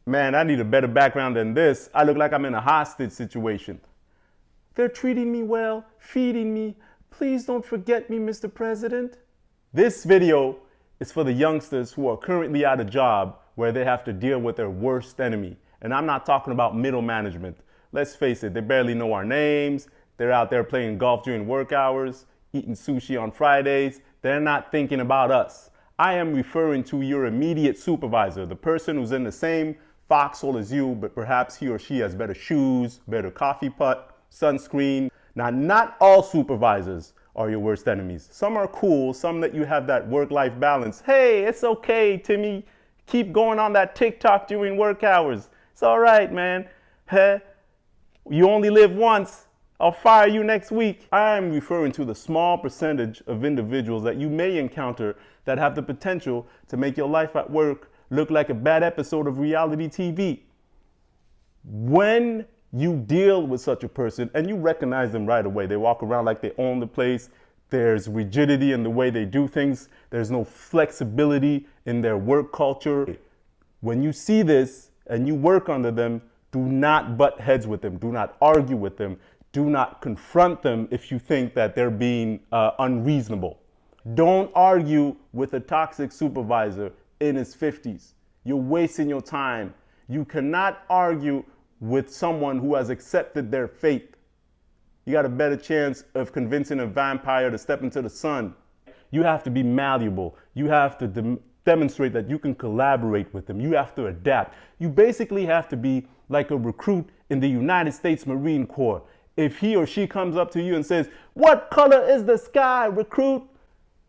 Man, I need a better background than this. I look like I'm in a hostage situation. They're treating me well, feeding me. Please don't forget me, Mr. President. This video is for the youngsters who are currently at a job where they have to deal with their worst enemy. And I'm not talking about middle management. Let's face it, they barely know our names. They're out there playing golf during work hours, eating sushi on Fridays. They're not thinking about us. I am referring to your immediate supervisor, the person who's in the same foxhole as you, but perhaps he or she has better shoes, better coffee pot, sunscreen. Now, not all supervisors are your worst enemies. Some are cool, some let you have that work-life balance. Hey, it's okay, Timmy. Keep going on that TikTok during work hours. It's all right, man. Hey, you only live once. I'll fire you next week. I'm referring to the small percentage of individuals that you may encounter that have the potential to make your life at work look like a bad episode of reality TV. When you deal with such a person and you recognize them right away, they walk around like they own the place. There's rigidity in the way they do things. There's no flexibility in their work culture. When you see this and you work under them, do not butt heads with them. Do not argue with them. Do not confront them if you think that they're being unreasonable. Don't argue with a toxic supervisor in his 50s. You're wasting your time. You cannot argue with someone who has accepted their fate. You got a better chance of convincing a vampire to step into the sun. You have to be malleable. You have to demonstrate that you can collaborate with them. You have to adapt. You basically have to be like a recruit in the United States Marine Corps. If he or she comes up to you and says, "What color is the sky, recruit?"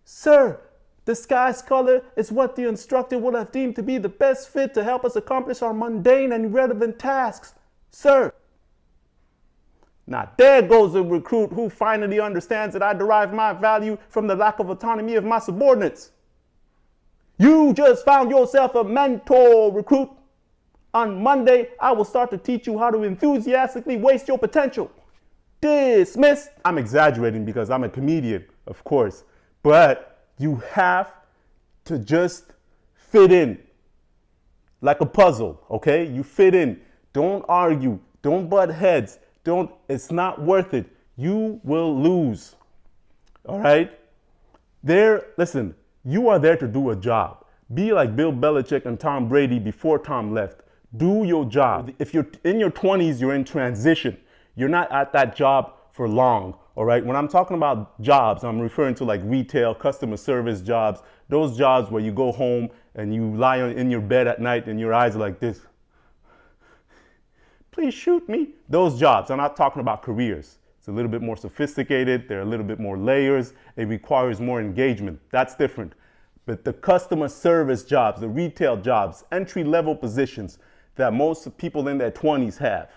"Sir, the sky's color is what the instructor would have deemed to be the best fit to help us accomplish our mundane and irrelevant tasks, sir." Now there goes a recruit who finally understands that I derive my value from the lack of autonomy of my subordinates. You just found yourself a mentor, recruit. On Monday, I will start to teach you how to enthusiastically waste your potential. Dismissed. I'm exaggerating because I'm a comedian, of course, but you have to just fit in like a puzzle, okay? You fit in. Don't argue. Don't butt heads. It's not worth it. You will lose. All right? Listen, you are there to do a job. Be like Bill Belichick and Tom Brady before Tom left. Do your job. If you're in your 20s, you're in transition. You're not at that job for long, all right? When I'm talking about jobs, I'm referring to like retail, customer service jobs, those jobs where you go home and you lie in your bed at night and your eyes are like this. Please shoot me. Those jobs, I'm not talking about careers. It's a little bit more sophisticated. There are a little bit more layers. It requires more engagement. That's different. But the customer service jobs, the retail jobs, entry-level positions that most people in their 20s have,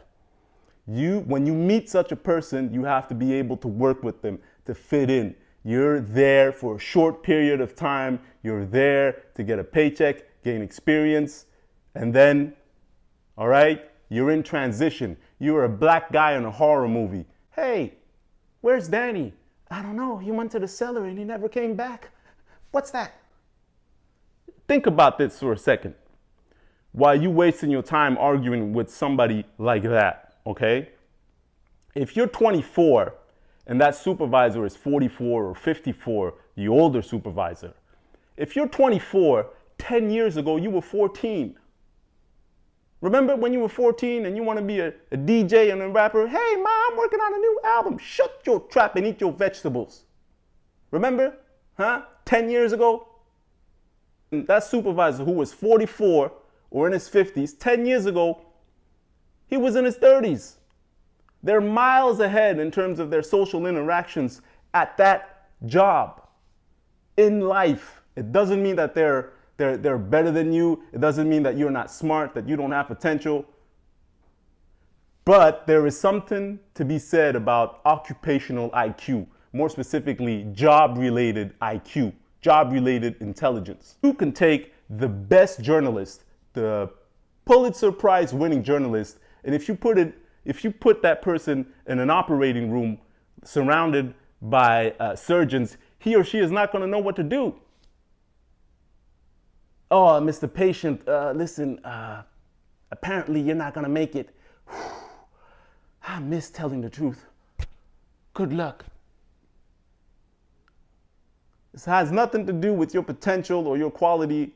when you meet such a person, you have to be able to work with them, to fit in. You're there for a short period of time. You're there to get a paycheck, gain experience, and then, all right, you're in transition. You're a black guy in a horror movie. Hey, where's Danny? I don't know. He went to the cellar and he never came back. What's that? Think about this for a second. While you wasting your time arguing with somebody like that, okay? If you're 24 and that supervisor is 44 or 54, the older supervisor, if you're 24, 10 years ago, you were 14. Remember when you were 14 and you want to be a DJ and a rapper? Hey, Ma, I'm working on a new album. Shut your trap and eat your vegetables. Remember? Huh? 10 years ago? And that supervisor who was 44 or in his 50s, 10 years ago, he was in his 30s. They're miles ahead in terms of their social interactions at that job. In life, it doesn't mean that they're better than you. It doesn't mean that you're not smart, that you don't have potential. But there is something to be said about occupational IQ, more specifically job-related IQ, job-related intelligence. You can take the best journalist, the Pulitzer Prize winning journalist, and if you put that person in an operating room surrounded by surgeons, he or she is not going to know what to do. Oh, Mr. Patient, listen, Apparently, you're not going to make it. I miss telling the truth. Good luck. This has nothing to do with your potential or your qualities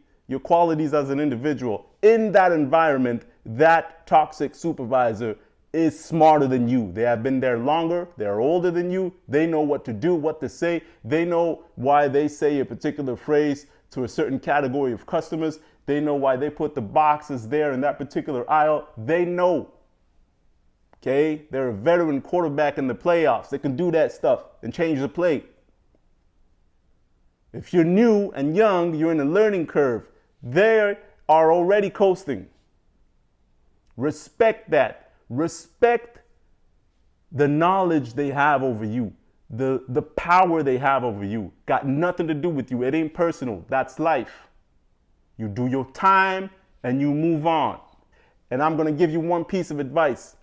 as an individual. In that environment, that toxic supervisor is smarter than you. They have been there longer. They're older than you. They know what to do, what to say. They know why they say a particular phrase to a certain category of customers. They know why they put the boxes there in that particular aisle. They know. Okay? They're a veteran quarterback in the playoffs. They can do that stuff and change the play. If you're new and young, you're in a learning curve. They are already coasting. Respect that. Respect the knowledge they have over you, the power they have over you. Got nothing to do with you. It ain't personal. That's life. You do your time and you move on. And I'm going to give you one piece of advice.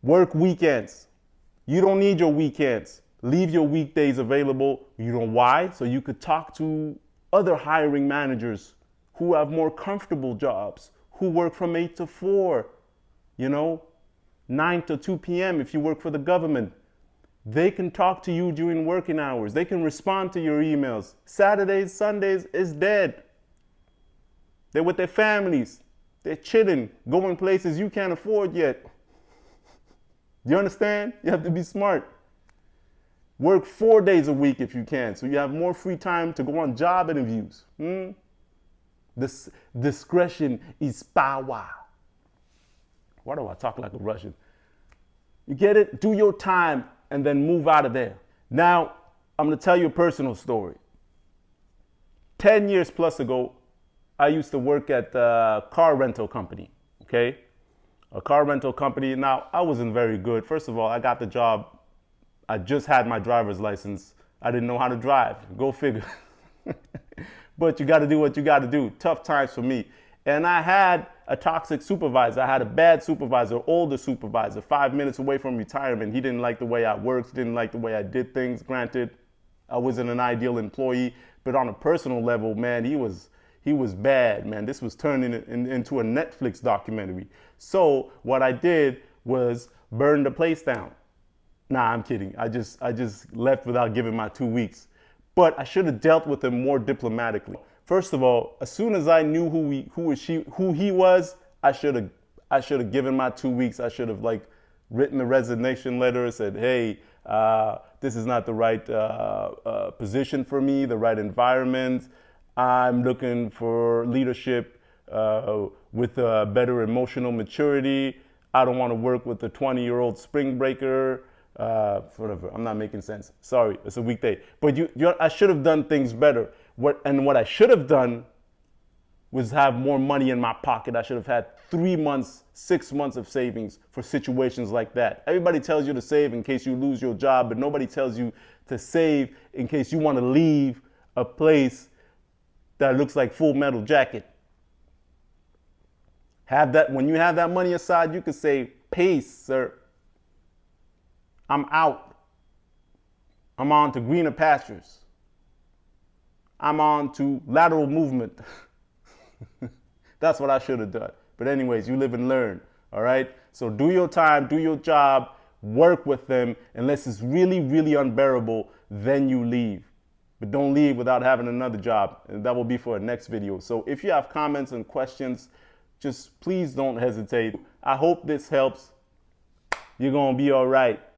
Work weekends. You don't need your weekends. Leave your weekdays available. You know why? So you could talk to other hiring managers who have more comfortable jobs, who work from 8 to 4, 9 to 2 p.m. if you work for the government. They can talk to you during working hours. They can respond to your emails. Saturdays, Sundays is dead. They're with their families. They're chilling, going places you can't afford yet. You understand? You have to be smart. Work 4 days a week if you can, so you have more free time to go on job interviews. This discretion is power. Why do I talk like a Russian? You get it? Do your time and then move out of there. Now, I'm going to tell you a personal story. 10 years plus ago, I used to work at a car rental company, okay? A car rental company. Now, I wasn't very good. First of all, I got the job. I just had my driver's license. I didn't know how to drive. Go figure. But you got to do what you got to do. Tough times for me. And I had a toxic supervisor. I had a bad supervisor, older supervisor, 5 minutes away from retirement. He didn't like the way I worked, didn't like the way I did things. Granted, I wasn't an ideal employee, but on a personal level, man, he was bad, man. This was turning into a Netflix documentary. So what I did was burn the place down. Nah, I'm kidding. I just left without giving my 2 weeks. But I should have dealt with him more diplomatically. First of all, as soon as I knew who he was, I should have given my 2 weeks. I should have written a resignation letter, said, hey, this is not the right position for me, the right environment. I'm looking for leadership with better emotional maturity. I don't want to work with a 20-year-old spring breaker. Whatever, I'm not making sense. Sorry, it's a weekday. But I should have done things better. What I should have done was have more money in my pocket. I should have had 3 months, 6 months of savings for situations like that. Everybody tells you to save in case you lose your job, but nobody tells you to save in case you want to leave a place that looks like Full Metal Jacket. When you have that money aside, you can say, peace, sir. I'm out. I'm on to greener pastures. I'm on to lateral movement. That's what I should have done. But anyways, you live and learn, all right? So do your time, do your job, work with them. Unless it's really, really unbearable, then you leave. But don't leave without having another job. And that will be for a next video. So if you have comments and questions, just please don't hesitate. I hope this helps. You're going to be all right.